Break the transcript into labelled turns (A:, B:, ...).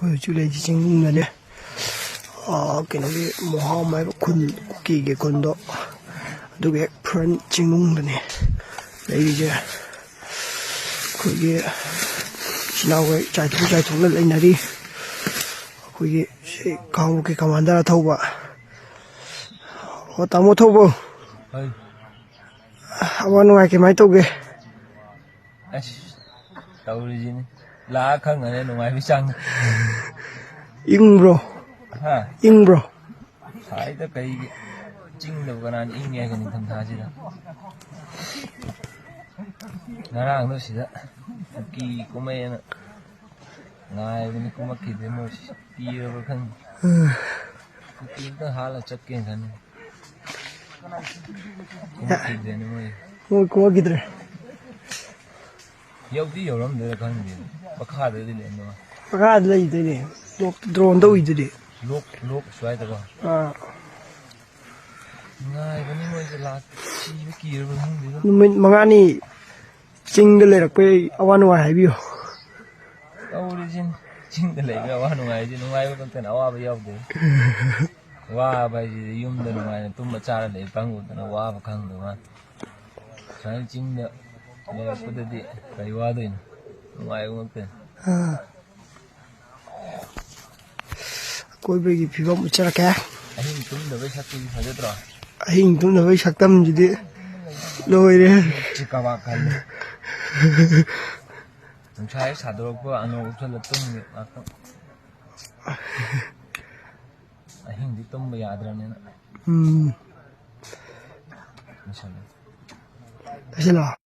A: ꯍꯣꯏ ꯍꯧꯖꯤꯛ ꯂꯩꯔꯤꯁꯤ ꯆꯤꯡꯅꯨꯡꯗꯅꯦ ꯀꯩꯅꯣꯒꯤ ꯃꯣꯍꯥꯝ ꯍꯥꯏꯕ ꯈꯨꯟ ꯀꯨꯀꯤꯒꯤ ꯈꯨꯟꯗꯣ ꯑꯗꯨꯒ ꯍꯦꯛ ꯐ꯭ꯔꯟ ꯆꯤꯡꯅꯨꯡꯗꯅꯦ ꯂꯩꯔꯤꯁꯦ ꯑꯩꯈꯣꯏꯒꯤ ꯏꯆꯤꯟꯅꯥꯎꯈꯩ ꯆꯥꯏꯊꯣꯛꯅ ꯂꯩꯅꯔꯤ ꯑꯩꯈꯣꯏꯒꯤ ꯁꯤ ꯈꯥꯡꯕꯣꯛꯀꯤ ꯀꯃꯥꯟꯗꯔ ꯊꯧꯕ ꯑꯣ ꯇꯥꯃꯣ ꯊꯧꯕ ꯑꯋꯥ ꯅꯨꯡꯉꯥꯏ ꯀꯃꯥꯏꯅ ꯇꯧꯒꯦ
B: ꯑꯁ ꯇꯧꯔꯤꯁꯤꯅꯤ ꯂꯥꯛꯑ ꯈꯪꯉꯅꯤ ꯅꯨꯡꯉꯥꯏꯕꯩ ꯆꯥꯡ
A: ꯏꯪꯕ꯭ꯔꯣ
B: ꯍꯥ
A: ꯏꯪꯕ꯭ꯔꯣ
B: ꯁꯥꯏꯗ ꯀꯩꯒꯤ ꯆꯤꯡꯗꯕꯨ ꯀꯅꯥꯅ ꯏꯪꯉꯦ ꯍꯥꯏꯒꯦ ꯅꯤꯡꯊꯝꯊꯥꯁꯤꯗ ꯉꯔꯥꯡꯗꯣ ꯁꯤꯗ ꯀꯨꯀꯤ ꯀꯨꯝꯃꯩꯅ ꯉꯥꯏꯕꯅꯤ ꯀꯨꯝꯃꯛꯈꯤꯗ꯭ꯔꯦ ꯃꯣꯏꯁꯤ ꯀꯤꯔꯕ꯭ꯔꯥ ꯈꯪꯗꯦ ꯀꯨꯀꯤ ꯑꯝꯇꯪ ꯍꯥꯠꯂ ꯆꯠꯀꯦꯅ ꯈꯟꯕꯅꯤ ꯀꯨꯝꯃꯛꯈꯤꯗ꯭ꯔꯦꯅꯦ ꯃꯣꯏ
A: ꯀꯨꯝꯃꯛꯈꯤꯗ꯭ꯔꯦ
B: ꯌꯧꯗꯤ ꯌꯧꯔꯝꯗꯣꯏꯔꯥ ꯈꯪꯗꯦ ꯃꯈꯥꯗꯗꯤ ꯂꯩꯔꯝꯗꯧ
A: ꯃꯈꯥꯗ ꯂꯩꯗꯣꯏꯅꯦ ꯗ꯭ꯔꯣꯟꯗ ꯎꯏꯗꯨꯗꯤ
B: ꯂꯣꯛ ꯁ꯭ꯋꯥꯏꯗꯀꯣ ꯉꯥꯏꯕꯅꯤ ꯃꯣꯏꯁꯦ ꯁꯤꯕ ꯀꯤꯔꯕ꯭ꯔꯥ ꯈꯪꯗꯦꯗ
A: ꯅꯨꯃꯤꯠ 5ꯅꯤ ꯆꯤꯡꯗ ꯂꯩꯔꯛꯄꯩ ꯑꯋꯥ ꯅꯨꯡꯉꯥꯏ ꯍꯥꯏꯕꯤꯌꯨ
B: ꯇꯧꯔꯤꯁꯤꯅꯤ ꯆꯤꯡꯗ ꯂꯩꯕ ꯑꯋꯥ ꯅꯨꯡꯉꯥꯏꯔꯤꯁꯤ ꯅꯨꯡꯉꯥꯏꯕ ꯈꯛꯇꯅ ꯑꯋꯥꯕ ꯌꯥꯎꯗꯦ ꯋꯥꯕ ꯍꯥꯏꯁꯤꯗꯤ ꯌꯨꯝꯗ ꯅꯨꯡꯉꯥꯏꯅ ꯇꯨꯝꯕ ꯆꯥꯔ ꯂꯩꯕ ꯀꯥꯡꯕꯨꯗꯅ ꯋꯥꯕ ꯈꯪꯗꯕ ꯁꯨꯃꯥꯏꯅ ꯆꯤꯡꯗ ꯂꯩꯔꯛꯄꯗꯗꯤ ꯀꯔꯤ ꯋꯥꯗꯣꯏꯅꯣ ꯅꯨꯡꯉꯥꯏꯕ ꯉꯥꯛꯇꯅꯤ
A: ꯑꯀꯣꯏꯕꯒꯤ ꯐꯤꯕꯝ ꯎꯠꯆꯔꯛꯀꯦ
B: ꯑꯍꯤꯡ ꯇꯨꯝꯗꯕꯩ ꯁꯛꯇꯨꯗꯤ ꯐꯖꯗ꯭ꯔꯣ
A: ꯑꯍꯤꯡ ꯇꯨꯝꯗꯕꯩ ꯁꯛꯇꯝꯁꯤꯗꯤ ꯂꯣꯏꯔꯦ
B: ꯆꯤꯀꯥꯕꯥ ꯈꯜꯂꯦ ꯅꯨꯡꯁꯥ ꯍꯦꯛ ꯁꯥꯗꯣꯔꯛꯄ ꯑꯅꯧ ꯎꯞꯁꯜꯂ ꯇꯨꯝꯒꯦ ꯉꯥꯛꯇꯪ ꯑꯍꯤꯡꯗꯤ ꯇꯨꯝꯕ ꯌꯥꯗ꯭ꯔꯕꯅꯤꯅ
A: ꯂꯣꯏꯁꯤꯜꯂꯣ